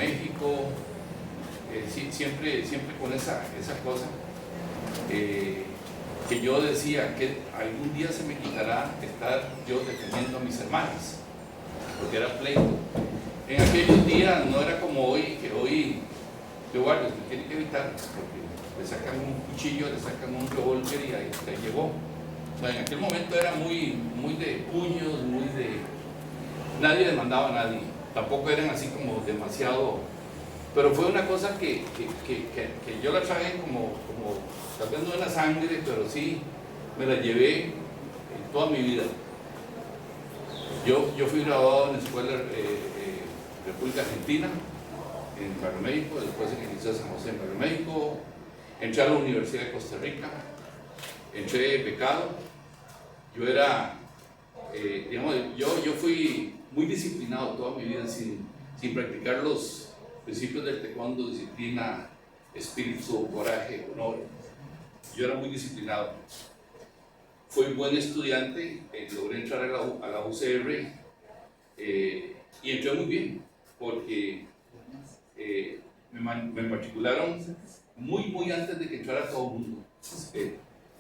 México, siempre con esa cosa, que yo decía que algún día se me quitará estar yo defendiendo a mis hermanos, porque era pleito. En aquellos días no era como hoy, que hoy yo guardo, me tiene que evitar, porque le sacan un cuchillo, le sacan un revólver y ahí llegó. Bueno, en aquel momento era muy de puños, muy de... Nadie demandaba a nadie, tampoco eran así como demasiado... Pero fue una cosa que yo la traje como tal vez no en la sangre, pero sí me la llevé en toda mi vida. Yo fui graduado en la Escuela República Argentina, en Barrio México, después en el Liceo San José en Barrio México, entré a la Universidad de Costa Rica, entré becado. Yo era, digamos, yo fui muy disciplinado toda mi vida sin practicar los principios del taekwondo: disciplina, espíritu, coraje, honor. Yo era muy disciplinado. Fui buen estudiante, logré entrar a la UCR y entré muy bien, porque me matricularon muy antes de que entrara todo el mundo.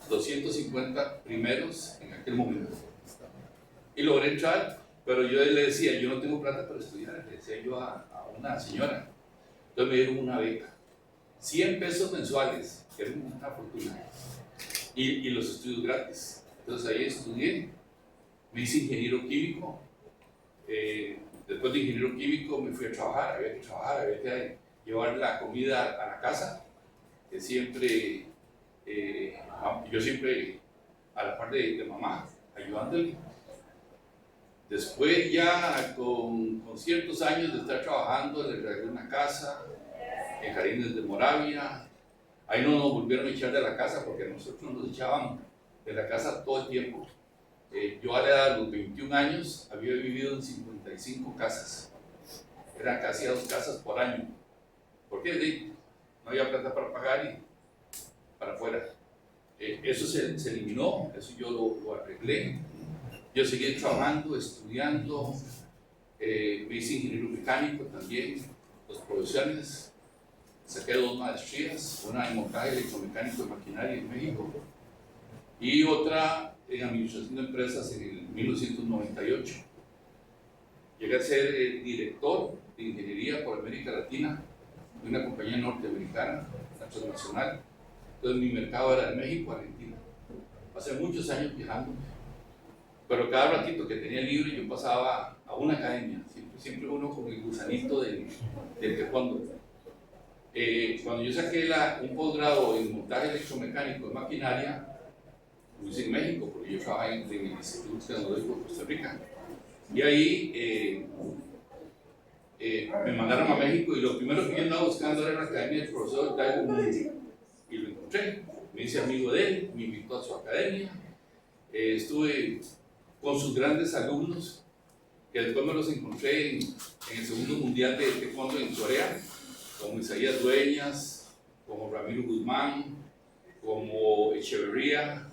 250 primeros en aquel momento. Y logré entrar, pero yo le decía, yo no tengo plata para estudiar, le decía yo a una señora. Entonces me dieron una beca, 100 pesos mensuales, que era una fortuna, y los estudios gratis. Entonces ahí estudié, me hice ingeniero químico. Después de ingeniero químico me fui a trabajar, había que llevar la comida a la casa, que yo siempre a la par de mamá, ayudándole. Después ya con ciertos años de estar trabajando, le regalé una casa en Jardines de Moravia. Ahí no nos volvieron a echar de la casa, porque nosotros nos echaban de la casa todo el tiempo. Yo a la edad de los 21 años había vivido en 55 casas. Eran casi 2 casas por año. ¿Por qué? No había plata para pagar y para afuera. Eso se eliminó, eso yo lo arreglé. Yo seguí trabajando, estudiando, me hice ingeniero mecánico también, 2 profesiones, saqué 2 maestrías, una en montaje electromecánico de maquinaria en México y otra en administración de empresas en el 1998. Llegué a ser director de ingeniería por América Latina de una compañía norteamericana, una transnacional. Entonces mi mercado era de México a Argentina. Pasé muchos años viajando, pero cada ratito que tenía libre yo pasaba a una academia, siempre uno con el gusanito del taekwondo. Cuando yo saqué un posgrado en montaje electromecánico de maquinaria, lo hice en México, porque yo trabajaba en el Instituto Tecnológico de Costa Rica. Y ahí me mandaron a México, y lo primero que yo andaba buscando era la academia del profesor Daigo Mundi. Y lo encontré, me hice amigo de él, me invitó a su academia. Estuve con sus grandes alumnos, que después me los encontré en el segundo mundial de taekwondo en Corea, como Isaías Dueñas, como Ramiro Guzmán, como Echeverría,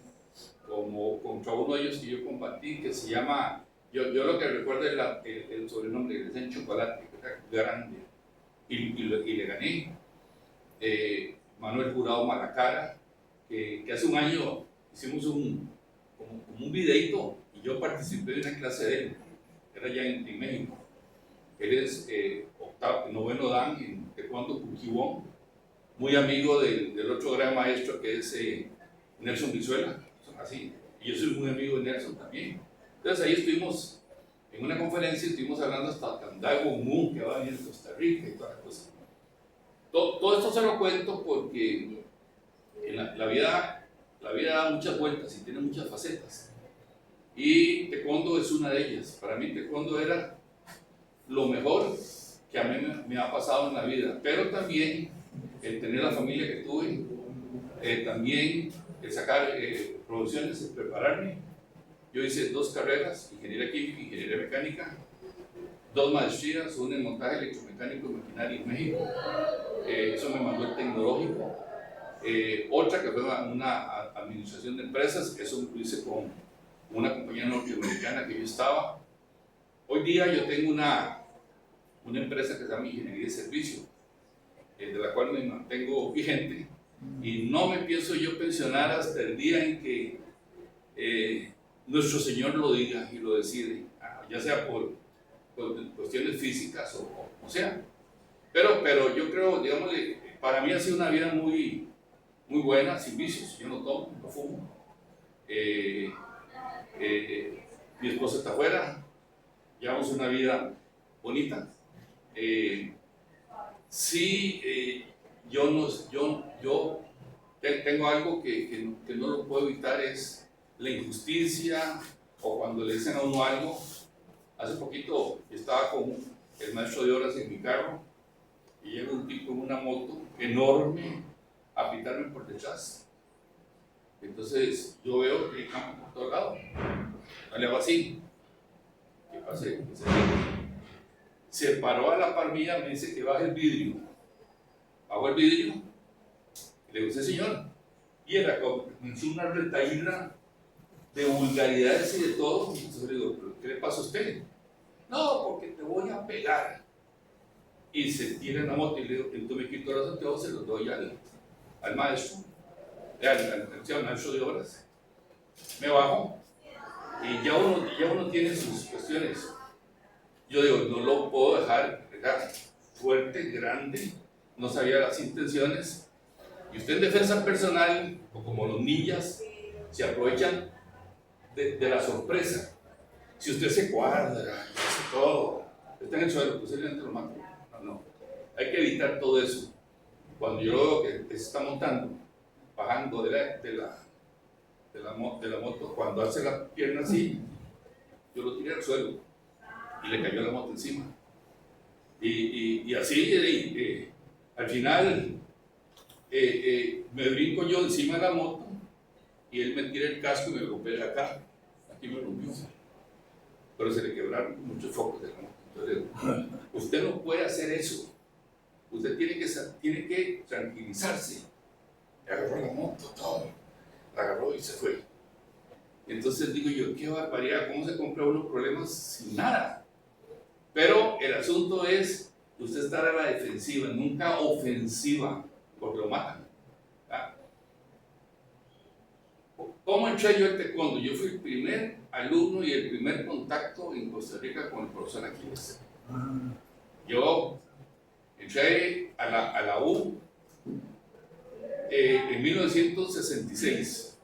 como contra uno de ellos que yo compartí, que se llama, yo lo que recuerdo es el sobrenombre, le decían Chocolate, que era grande, y le gané. Manuel Jurado Malacara, que hace un año hicimos como un videito, y yo participé de una clase de él, era ya en México. Él es noveno dan en taekwondo Kukkiwon, muy amigo del otro gran maestro, que es Nelson Brizuela, así, y yo soy muy amigo de Nelson también. Entonces ahí estuvimos en una conferencia, estuvimos hablando hasta Daigo Moon, que va a venir de Costa Rica y todas las cosas. Todo esto se lo cuento porque en la vida da muchas vueltas y tiene muchas facetas, y taekwondo es una de ellas. Para mí taekwondo era lo mejor que a mí me ha pasado en la vida, pero también el tener la familia que tuve, también el sacar producciones, el prepararme. Yo hice 2 carreras, ingeniería química y ingeniería mecánica, 2 maestrías, una en montaje electromecánico y maquinaria en México, eso me mandó el tecnológico. Otra que fue una administración de empresas, eso lo hice con una compañía norteamericana que yo estaba. Hoy día yo tengo una una empresa que se llama Ingeniería de Servicio, de la cual me mantengo vigente, y no me pienso yo pensionar hasta el día en que nuestro Señor lo diga y lo decide, ya sea por cuestiones físicas o sea. Pero yo creo, digámosle, para mí ha sido una vida muy, muy buena, sin vicios. Yo no tomo, no fumo. Mi esposa está afuera, llevamos una vida bonita. Sí, yo tengo algo que no lo puedo evitar, es la injusticia o cuando le dicen a uno algo. Hace poquito estaba con el maestro de obras en mi carro y llega un tipo en una moto enorme a pitarme por detrás. Entonces yo veo que hay campo por todo lado. Le hago así, que pase, se paró a la par mía, me dice que baje el vidrio. Bajo el vidrio y le digo, sí señor. Y era como una retaíla de vulgaridades y de todo. Y entonces le digo, ¿pero qué le pasa a usted? No, porque te voy a pegar. Y se tira en la moto y le digo, entonces me quito los anteojos, se los doy al maestro, al maestro de obras. Me bajo y ya uno tiene sus cuestiones. Yo digo, no lo puedo dejar, era fuerte, grande, no sabía las intenciones. Y usted en defensa personal, o como los ninjas, se aprovechan de la sorpresa. Si usted se cuadra, hace todo, está en el suelo, pues él entra lo mata. No, hay que evitar todo eso. Cuando yo veo que se está montando, bajando de la moto, cuando hace la pierna así, yo lo tiré al suelo y le cayó la moto encima. Y así, al final, me brinco yo encima de la moto y él me tira el casco y me golpea acá. Aquí me rompió. Pero se le quebraron muchos focos de la moto. Entonces, usted no puede hacer eso. Usted tiene que tranquilizarse. Le agarró la moto, todo. La agarró y se fue. Entonces digo yo, qué barbaridad, ¿cómo se compra unos problemas sin nada? Pero el asunto es usted estar a la defensiva, nunca ofensiva, porque lo matan. ¿Verdad? ¿Cómo entré yo al taekwondo? Yo fui el primer alumno y el primer contacto en Costa Rica con el profesor Aquiles. Yo entré a la U en 1966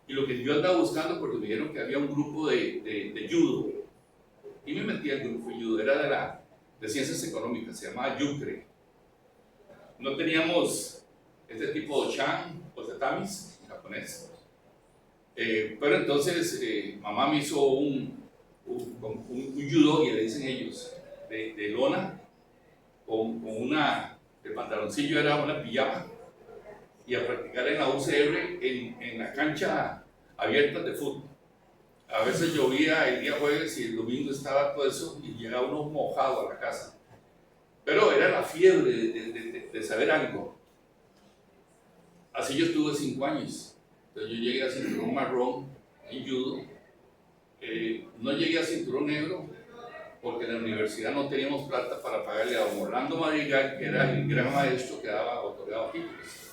y lo que yo andaba buscando, porque me dijeron que había un grupo de judo y me metí al grupo de judo, era de ciencias económicas, se llamaba Yucre. No teníamos este tipo de chan o tatamis en japonés, pero entonces mamá me hizo un judo, y le dicen ellos, de lona, el pantaloncillo era una pijama, y a practicar en la UCR en la cancha abierta de fútbol. A veces llovía el día jueves y el domingo estaba todo eso y llegaba uno mojado a la casa. Pero era la fiebre de saber algo. Así yo estuve 5 años. Entonces yo llegué a cinturón marrón en judo. No llegué a cinturón negro porque en la universidad no teníamos plata para pagarle a don Orlando Madrigal, que era el gran maestro que otorgaba títulos.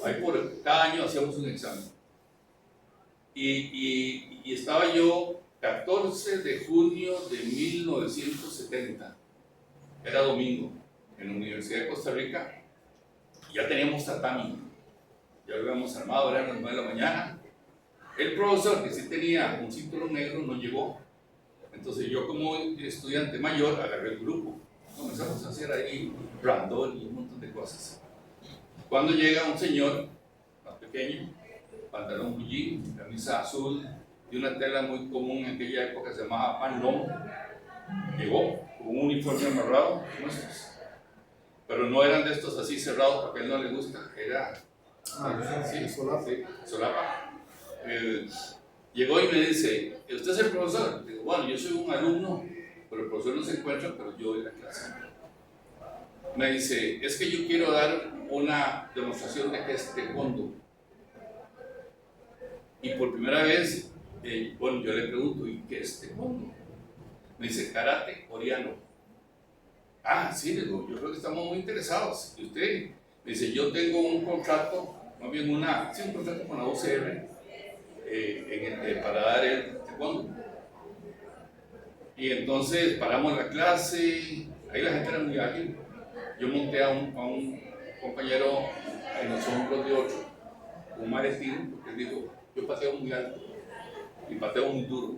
Ahí por cada año hacíamos un examen. Y estaba yo 14 de junio de 1970, era domingo, en la Universidad de Costa Rica. Ya teníamos tatami, ya lo habíamos armado, eran las 9 de la mañana. El profesor, que sí tenía un cinturón negro, no llegó. Entonces yo, como estudiante mayor, agarré el grupo. Comenzamos a hacer ahí randol y un montón de cosas. Cuando llega un señor más pequeño, pantalón bullín, camisa azul y una tela muy común en aquella época, se llamaba panlón, llegó con un uniforme amarrado, pero no eran de estos así cerrados porque a él no le gusta, era solapa. Llegó y me dice, ¿usted es el profesor? Digo, bueno, yo soy un alumno, pero el profesor no se encuentra, pero yo doy la clase. Me dice, es que yo quiero dar una demostración de que es taekwondo. Y por primera vez, bueno, yo le pregunto, ¿y qué es taekwondo? Me dice, karate coreano. Ah, sí, le digo, yo creo que estamos muy interesados. Y usted me dice, yo tengo un contrato, más bien un contrato con la UCR para dar el taekwondo. Y entonces paramos la clase, ahí la gente era muy ágil. Yo monté a un compañero en los hombros de 8, un maletín, porque él dijo, yo pateo muy alto y pateo muy duro.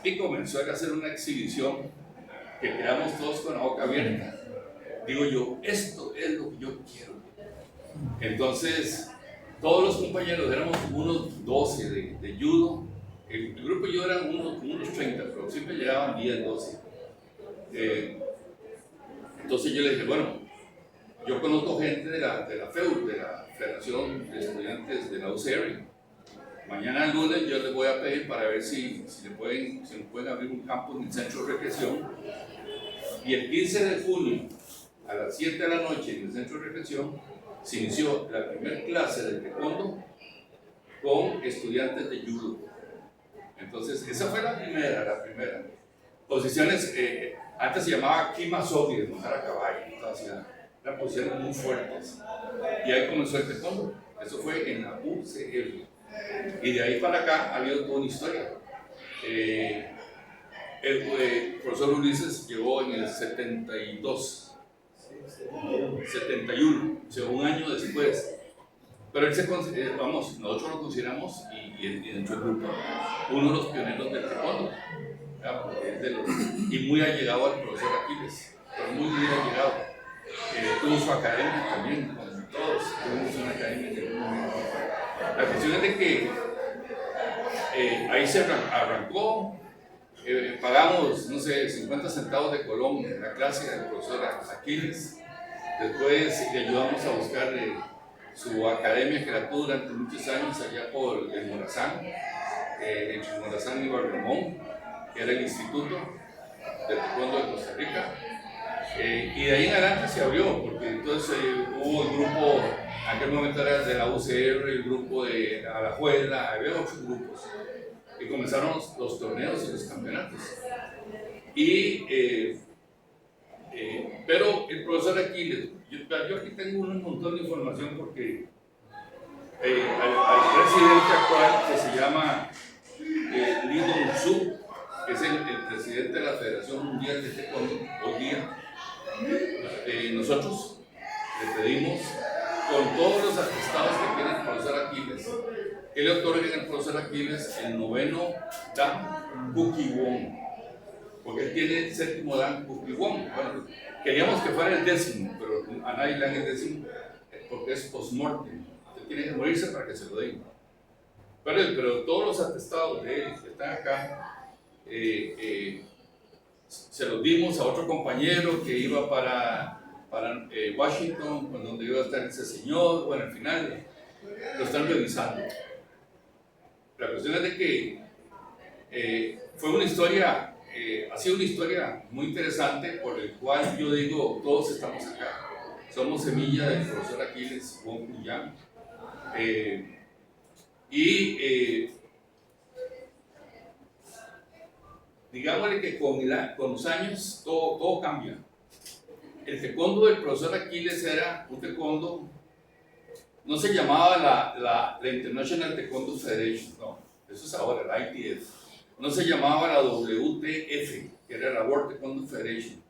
Y comenzó a hacer una exhibición que quedamos todos con la boca abierta. Digo yo, esto es lo que yo quiero. Entonces, todos los compañeros, éramos unos 12 de judo. El grupo yo eran unos 30, pero siempre llegaban 10, 12. Entonces yo le dije, bueno, yo conozco gente de la FEUR, de la Federación de Estudiantes de la UCR. Mañana lunes yo les voy a pedir para ver si nos pueden abrir un campo en el centro de recreación. Y el 15 de junio, a las 7 de la noche, en el centro de recreación, se inició la primera clase de taekwondo con estudiantes de judo. Entonces, esa fue la primera. Posiciones, antes se llamaba Kimasogi, de montar a caballo, eran posiciones muy fuertes. Y ahí comenzó el taekwondo. Eso fue en la UCR. Y de ahí para acá ha habido toda una historia. El profesor Ulises llegó en el 72, 71, o sea, un año después. Pero él nosotros lo consideramos, y dentro del grupo, uno de los pioneros del taekwondo. Y muy allegado al profesor Aquiles, pero muy allegado. Tuvo su academia también, como todos, tuvimos una academia en algún momento. La cuestión es de que ahí se arrancó, pagamos, no sé, 50 centavos de colón en la clase del profesor Aquiles. Después le ayudamos a buscar su academia que la tuvo durante muchos años allá por el Morazán, entre Morazán y Barramón, que era el Instituto de Taekwondo de Costa Rica. Y de ahí en adelante se abrió, porque entonces hubo el grupo, en aquel momento era de la UCR, el grupo de Alajuela, había 8 grupos, y comenzaron los torneos y los campeonatos. Pero el profesor Aquiles, yo aquí tengo un montón de información porque al presidente actual, que se llama Lee Dong-soo, que es el presidente de la Federación Mundial de Taekwondo hoy día, nosotros le pedimos, con todos los atestados que tiene el profesor Aquiles, que le otorguen al profesor Aquiles el 9º Dan Kukkiwon, porque él tiene el 7º Dan Kukkiwon. Bueno, queríamos que fuera el 10º, pero a nadie le dan el 10º, porque es post-mortem. Usted tiene que morirse para que se lo den. Pero todos los atestados de él que están acá, se los dimos a otro compañero que iba para Washington, donde iba a estar ese señor. Bueno, al final lo están revisando. La cuestión es de que fue una historia, ha sido una historia muy interesante, por el cual yo digo, todos estamos acá. Somos semilla del profesor Aquiles Wong Kuyang. Digámosle que con los años todo cambia. El taekwondo del profesor Aquiles era un taekwondo, no se llamaba la International Taekwondo Federation, no, eso es ahora, la ITF. No se llamaba la WTF, que era la World Taekwondo Federation.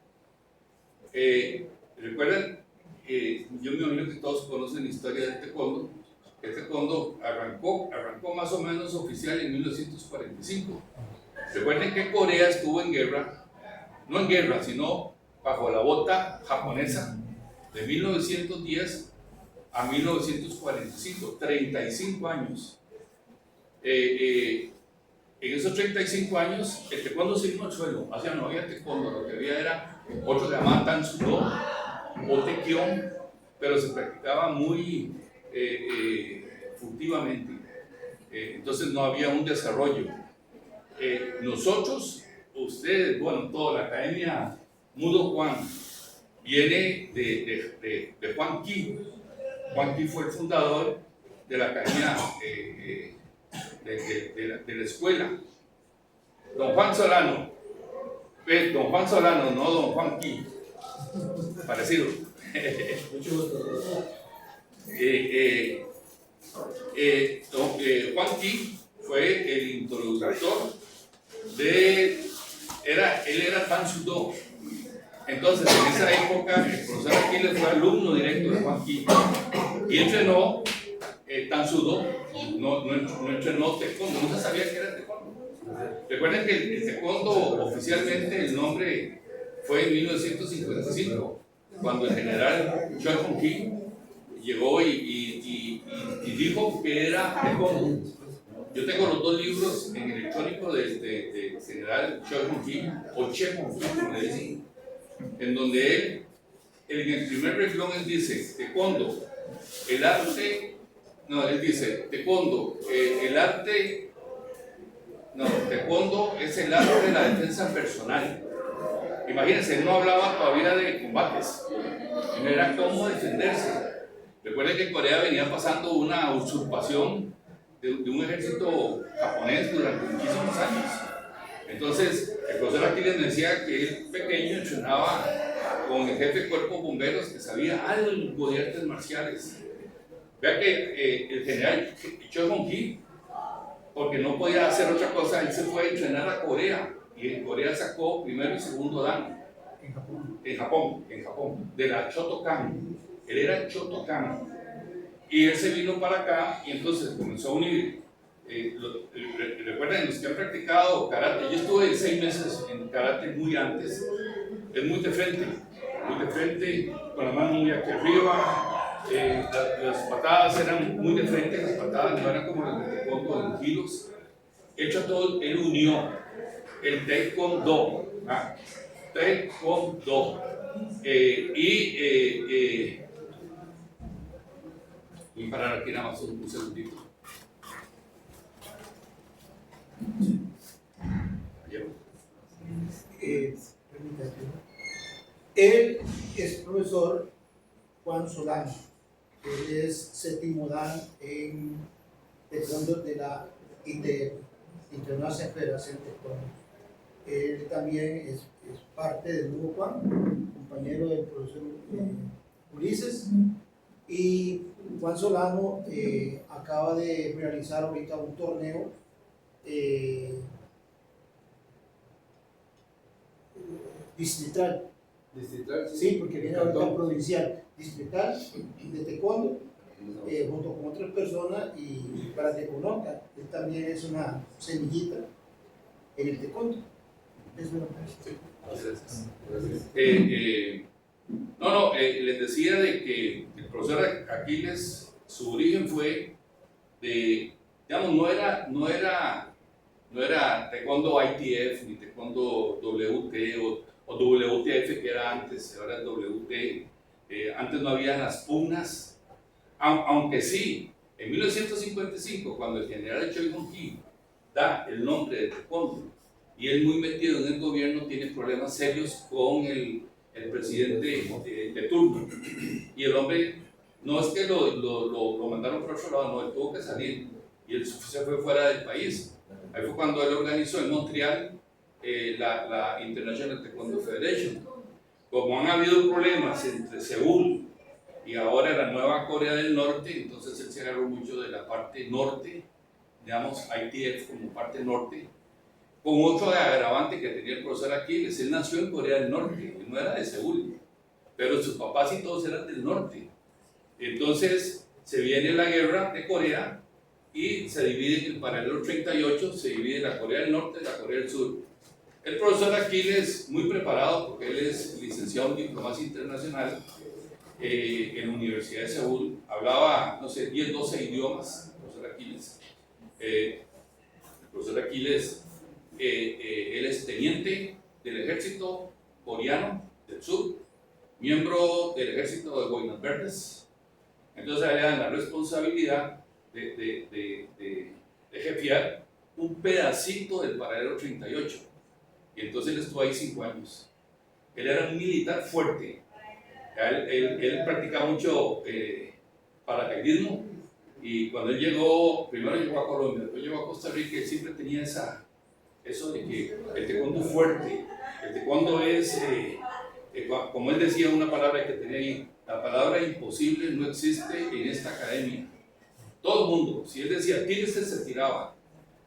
Recuerden, yo me imagino que todos conocen la historia del taekwondo. El taekwondo arrancó más o menos oficial en 1945. Recuerden que Corea estuvo en guerra, no en guerra, sino bajo la bota japonesa de 1910 a 1945, 35 años. En esos 35 años, el taekwondo se vino al suelo, o sea, no había taekwondo, lo que había era, otros le llamaban Tan Soo Do o Taekyon, pero se practicaba muy furtivamente, entonces no había un desarrollo. Nosotros, ustedes, bueno, toda la academia Mudo Juan viene de Juan Ki. Juan Ki fue el fundador de la academia de la escuela. Don Juan Solano, no Don Juan Ki. Parecido. Mucho gusto. Juan Ki fue el introductor él era Tan Soo Do. Entonces, en esa época, el profesor Aquiles fue alumno directo de Juan Ki y entrenó Tan Soo Do, no entrenó taekwondo, no se sabía que era taekwondo. Recuerden que el taekwondo oficialmente el nombre fue en 1955, cuando el general Choi Hong-ki llegó y dijo que era taekwondo. Yo tengo los dos libros en electrónico del general Choi Hong-ki, o Che Hong-ki, como le dicen, en donde él, en el primer renglón, él dice: taekwondo, el arte, no, él dice: taekwondo, taekwondo es el arte de la defensa personal. Imagínense, él no hablaba todavía de combates, no era cómo defenderse. Recuerden que Corea venía pasando una usurpación de un ejército japonés durante muchísimos años. Entonces, el profesor Aquiles me decía que él pequeño entrenaba con el jefe de cuerpo de bomberos que sabía algo de artes marciales. Vea que el general Choi Hong-ki, porque no podía hacer otra cosa, él se fue a entrenar a Corea, y en Corea sacó primero y segundo dan. En Japón, de la Shotokan. Él era Shotokan. Y él se vino para acá y entonces comenzó a unir. Recuerden, los que han practicado karate, yo estuve 6 meses en karate muy antes. Es muy de frente, con la mano muy aquí arriba. Las patadas eran muy de frente, las patadas no eran como las de taekwondo en kilos. Hecho todo, él unió el taekwondo, voy a parar aquí nada más un segundito. Él es profesor Juan Solano. Él es séptimo dan en taekwondo de la ITF, International Federación de Taekwondo. Él también es parte del nuevo Juan, compañero del profesor Ulises. Y Juan Solano acaba de realizar ahorita un torneo distrital. Sí, porque viene ahorita provincial, distrital de taekwondo, junto con otras personas, y para que conozcan, él también es una semillita en el taekwondo. Es una Gracias. Les decía de que el profesor Aquiles, su origen fue de, digamos, no era taekwondo ITF, ni taekwondo WT o WTF, que era antes, ahora es WT. Antes no había las pugnas, aunque sí, en 1955, cuando el general Choi Hong-ki da el nombre de taekwondo, y él, muy metido en el gobierno, tiene problemas serios con el presidente de turno, y el hombre no es que lo mandaron por otro lado, no, él tuvo que salir y él se fue fuera del país. Ahí fue cuando él organizó en Montreal la International Taekwondo Federation. Como han habido problemas entre Seúl y ahora la nueva Corea del Norte, entonces él se agarró mucho de la parte norte, digamos ITF como parte norte, con otro agravante que tenía el profesor Aquiles. Él nació en Corea del Norte, él no era de Seúl, pero sus papás y todos eran del norte. Entonces se viene la guerra de Corea y se divide en el paralelo 38, se divide la Corea del Norte y la Corea del Sur. El profesor Aquiles, muy preparado, porque él es licenciado en diplomacia internacional en la Universidad de Seúl, hablaba, no sé, 10, 12 idiomas, el profesor Aquiles. El profesor Aquiles, él es teniente del ejército coreano del sur, miembro del ejército de Boinas Verdes. Entonces le dan la responsabilidad de jefiar un pedacito del paralelo 38. Y entonces él estuvo ahí 5 años. Él era un militar fuerte. Él practicaba mucho paracaidismo. Y cuando él llegó, primero llegó a Colombia, después llegó a Costa Rica, él siempre tenía eso de que el taekwondo es fuerte. El taekwondo es como él decía una palabra que tenía ahí, la palabra imposible no existe en esta academia. Todo el mundo, si él decía, tírese, se tiraba.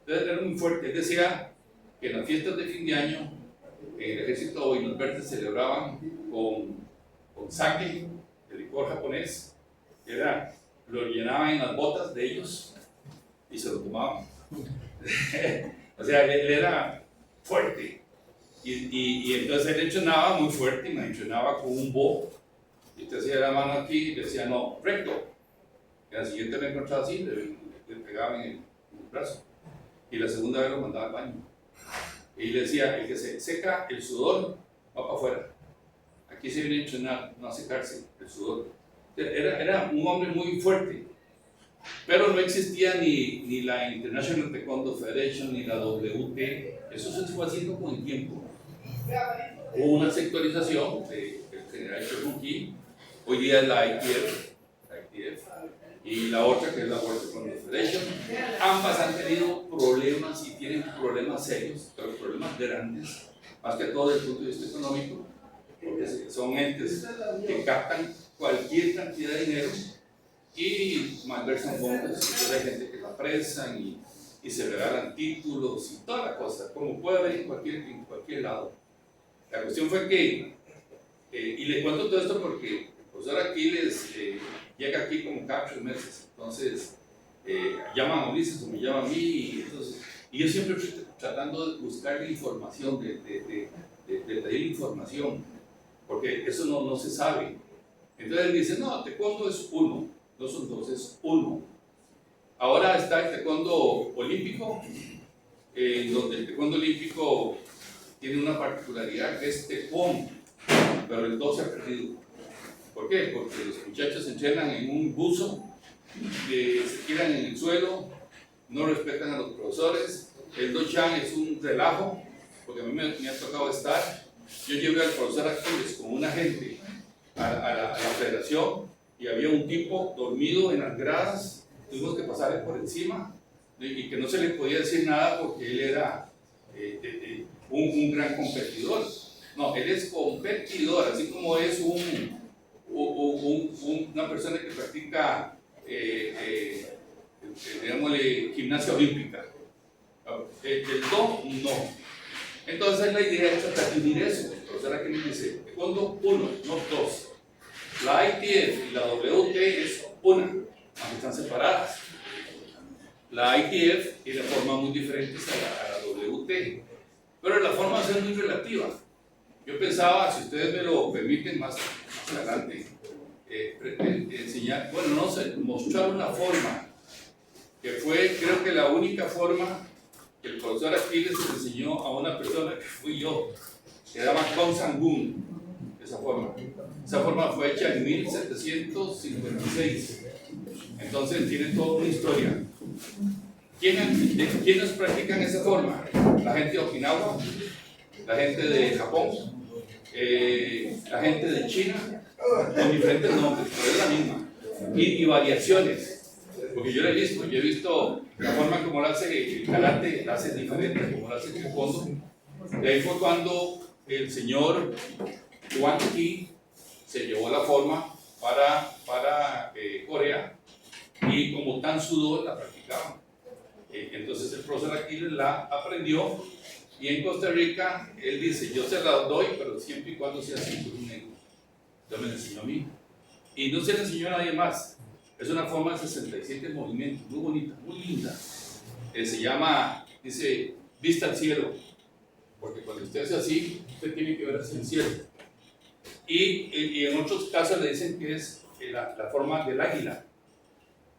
Entonces era muy fuerte. Él decía que en las fiestas de fin de año, en el ejército Boinos Verdes celebraban con sake, el licor japonés, lo llenaban en las botas de ellos y se lo tomaban. O sea, él era fuerte. Y entonces él entrenaba muy fuerte, y me entrenaba con un bo. Y usted hacía la mano aquí y decía, no, recto. Y la siguiente me encontraba así, le pegaba en el brazo. Y la segunda vez lo mandaba al baño. Y le decía, el que se seca el sudor va para afuera. Aquí se viene a entrenar, no a secarse el sudor. Era un hombre muy fuerte. Pero no existía ni la International Taekwondo Federation ni la WT. Eso se fue haciendo con el tiempo. Hubo una sectorización del general Cherokee. Hoy día es la ITF, y la otra que es la World Taekwondo Federation. Ambas han tenido problemas y tienen problemas serios, pero problemas grandes, más que todo desde el punto de vista económico, porque son entes que captan cualquier cantidad de dinero y malversan fondos. Entonces hay gente que la apresan y se regalan títulos y toda la cosa, como puede haber en cualquier lado. La cuestión fue que, y le cuento todo esto porque el profesor Aquiles llega aquí como cada 3 meses, entonces llaman a Ulises o me llama a mí, y yo siempre estoy tratando de buscar información, de pedir información, porque eso no se sabe. Entonces él dice, no, taekwondo es 1, no son 2, es 1. Ahora está el taekwondo olímpico, donde el taekwondo olímpico tiene una particularidad que es tepón, pero el 2 se ha perdido. ¿Por qué? Porque los muchachos se entrenan en un buzo, se tiran en el suelo, no respetan a los profesores. El Do-Chan es un relajo, porque a mí me ha tocado estar. Yo llevé al profesor Aquiles con un agente a la federación y había un tipo dormido en las gradas, tuvimos que pasarle por encima y que no se le podía decir nada porque él era un gran competidor. No, él es competidor, así como es una persona que practica, digámosle, gimnasia olímpica. El do, no. Entonces la idea es tratar de unir eso. O sea, que me dice, taekwondo 1, no 2. La ITF y la WT es una, aunque están separadas. La ITF tiene formas muy diferentes a la WT, pero la formación es muy relativa. Yo pensaba, si ustedes me lo permiten más adelante, enseñar, bueno, no sé, mostrar una forma que fue, creo que la única forma que el profesor Aquiles le enseñó a una persona que fui yo, que se llama Kong Sang-gun. Esa forma fue hecha en 1756. Entonces tiene toda una historia. ¿Quiénes practican esa forma? La gente de Okinawa, la gente de Japón, la gente de China, con diferentes nombres, pero es la misma. Y variaciones. Porque yo he visto la forma como lo hace el karate, la hace diferente como lo hace el taekwondo. De ahí fue cuando el señor Wang Ki se llevó la forma para Corea, y como Tan Sudo la practicaban. Entonces el profesor Aquiles la aprendió, y en Costa Rica él dice, yo se la doy, pero siempre y cuando sea cinturón negro. Yo me la enseñó a mí y no se le enseñó a nadie más. Es una forma de 67 movimientos, muy bonita, muy linda. Se llama, dice, vista al cielo, porque cuando usted hace así, usted tiene que ver hacia el cielo. Y en otros casos le dicen que es la forma del águila,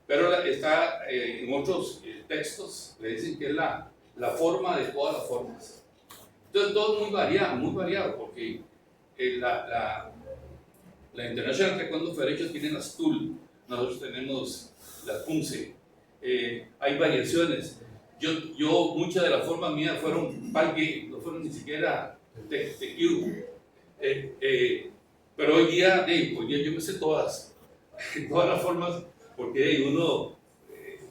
pero está en otros textos le dicen que es la forma de todas las formas. Entonces todo muy variado, porque la International Taekwondo Federation tiene las TUL, nosotros tenemos las PUNCE, hay variaciones. Yo muchas de las formas mías fueron palgue, no fueron ni siquiera TQ. Pero hoy día yo me sé todas las formas, porque uno,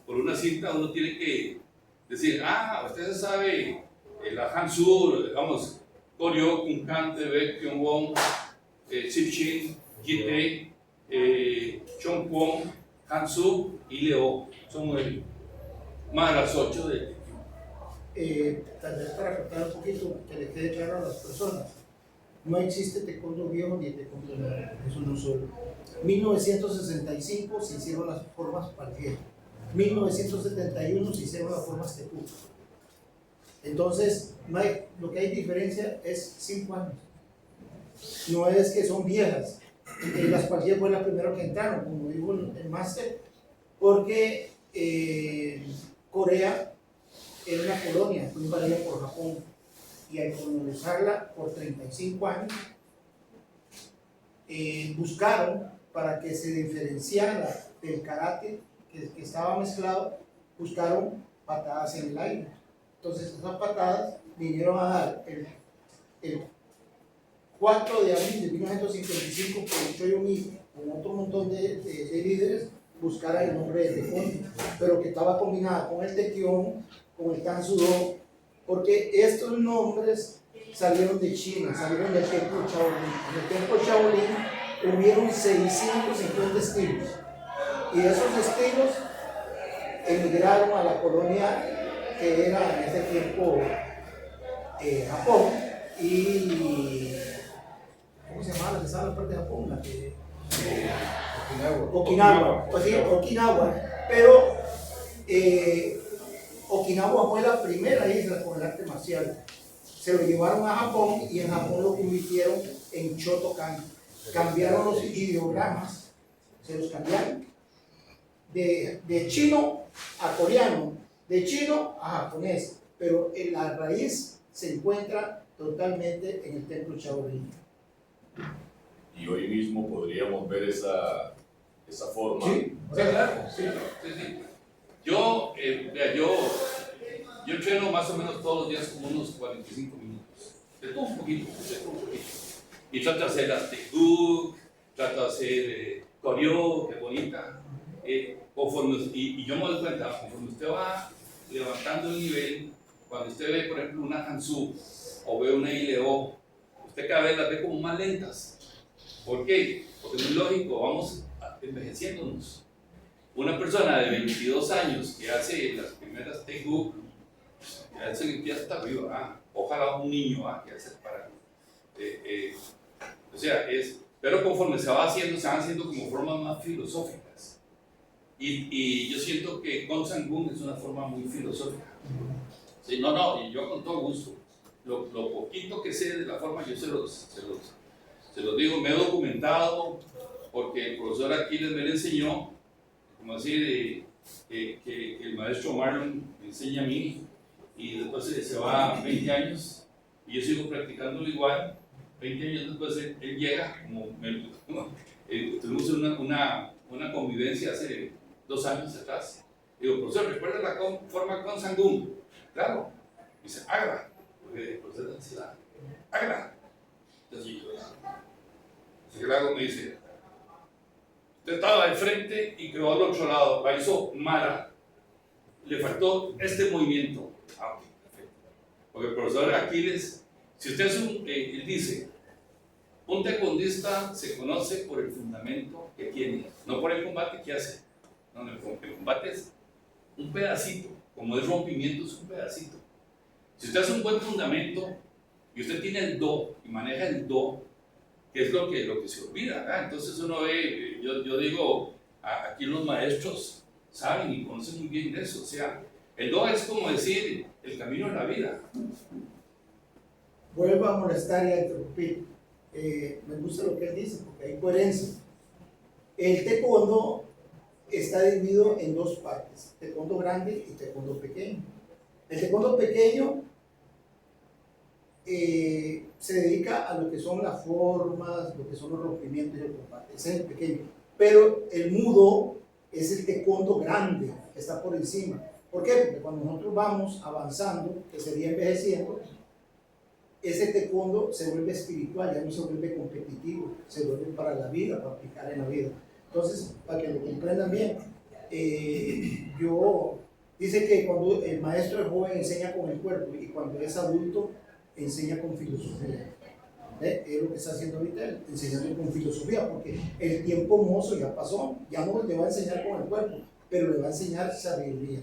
por una cinta, uno tiene que decir, usted sabe la Hansur, vamos, Koryo, Kunkan, Tebe, Kyonwon, Sipchin, Jite, Chongpong, Hansu y Leo. Son 9. Más las 8 de Tal vez para contar un poquito, que le quede claro a las personas, no existe taekwondo viejo ni taekwondo nuevo, es uno solo. 1965 se hicieron las formas Palgel, 1971 se hicieron las formas Tepu. Entonces, lo que hay diferencia es 5 años. No es que son viejas. Las Palgel fue la primera que entraron, como dijo el máster, porque Corea era una colonia, fue invadida por Japón, y al colonizarla por 35 años, buscaron, para que se diferenciara del karate que estaba mezclado, buscaron patadas en el aire. Entonces esas patadas vinieron a dar el 4 de abril de 1955, con Choyomi, con otro montón de líderes, buscara el nombre de taekwondo, pero que estaba combinada con el Taekyon, con el Tansudo, porque estos nombres salieron de China, salieron del templo Shaolin. En el templo Shaolin hubieron 650 estilos, y esos estilos emigraron a la colonia que era en ese tiempo Japón, y ¿cómo se llamaba la que estaba en la parte de Japón? La que, Okinawa, pues sí, Okinawa, pero Okinawa fue la primera isla con el arte marcial. Se lo llevaron a Japón y en Japón lo convirtieron en Shotokan. Cambiaron los ideogramas, se los cambiaron de chino a coreano, de chino a japonés, pero en la raíz se encuentra totalmente en el templo Shaolin. Y hoy mismo podríamos ver esa forma. Sí, claro. Sí. Yo entreno más o menos todos los días como unos 45 minutos. De todo un poquito. Y trato de hacer las Taekwondo, trato de hacer Koryo, que bonita. Y yo me doy cuenta, conforme usted va levantando el nivel, cuando usted ve, por ejemplo, una Hansu o ve una Ileo, usted cada vez las ve como más lentas. ¿Por qué? Porque es muy lógico, vamos envejeciéndonos. Una persona de 22 años que hace las primeras Taekwondo, ya está arriba, ojalá un niño que hace para. Pero conforme se van haciendo como formas más filosóficas. Y yo siento que Kong Sang-gun es una forma muy filosófica. Sí, y yo con todo gusto. Lo poquito que sé de la forma, yo se los digo, me he documentado, porque el profesor Aquiles me lo enseñó, como decir, que el maestro Marlon me enseña a mí, y después se va 20 años, y yo sigo practicándolo igual. 20 años después él llega, tuvimos una convivencia hace 2 años atrás. Digo, profesor, ¿recuerda la forma con Sang-gun? Claro. Dice, Agra, porque el profesor de ansiedad, Agra. Entonces yo hago, me dice, usted estaba de frente y quedó al otro lado, la hizo mala, le faltó este movimiento. Perfecto. Porque el profesor Aquiles, si usted es él dice, un taekwondista se conoce por el fundamento que tiene, no por el combate que hace. No, el combate es un pedacito, como es rompimiento, es un pedacito. Si usted hace un buen fundamento y usted tiene el do y maneja el do, que es lo que se olvida, entonces uno ve, yo digo, aquí los maestros saben y conocen muy bien eso, o sea, el do es como decir el camino de la vida. Vuelvo a molestar y a interrumpir. Me gusta lo que él dice porque hay coherencia. El taekwondo está dividido en 2 partes, taekwondo grande y taekwondo pequeño. El taekwondo pequeño se dedica a lo que son las formas, lo que son los rompimientos y el combate. Ese es el pequeño. Pero el mudo es el taekwondo grande, que está por encima. ¿Por qué? Porque cuando nosotros vamos avanzando, que sería envejeciendo, ese taekwondo se vuelve espiritual, ya no se vuelve competitivo, se vuelve para la vida, para aplicar en la vida. Entonces, para que lo comprendan bien, dice que cuando el maestro es joven enseña con el cuerpo y cuando es adulto enseña con filosofía. Es lo que está haciendo ahorita él, enseñando con filosofía, porque el tiempo mozo ya pasó, ya no le va a enseñar con el cuerpo, pero le va a enseñar sabiduría.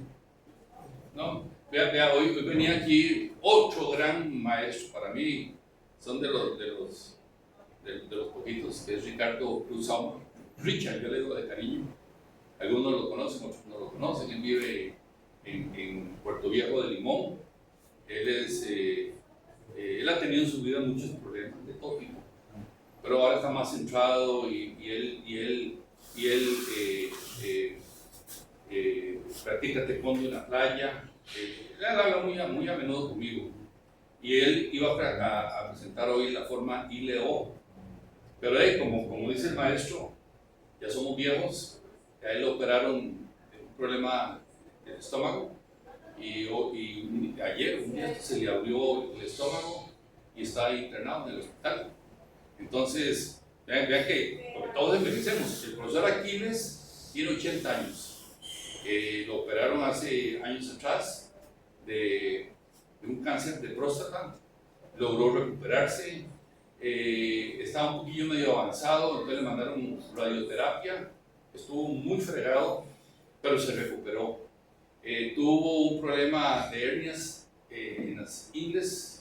No, vea, hoy venía aquí 8 gran maestros para mí, son de los poquitos, que es Ricardo Cruz Sauma. Richard, yo le digo de cariño. Algunos lo conocen, otros no lo conocen. Él vive en Puerto Viejo de Limón. Él ha tenido en su vida muchos problemas de todo tipo, pero ahora está más centrado y él practica taekwondo en la playa. Él habla muy a menudo conmigo y él iba a presentar hoy la forma ILEO, pero como dice el maestro, ya somos viejos, a él le operaron un problema del estómago y ayer un día se le abrió el estómago y está internado en el hospital. Entonces, vean que todos envejecemos. El profesor Aquiles tiene 80 años. Lo operaron hace años atrás de un cáncer de próstata, logró recuperarse, estaba un poquillo medio avanzado, entonces le mandaron radioterapia, estuvo muy fregado, pero se recuperó. Tuvo un problema de hernias en las ingles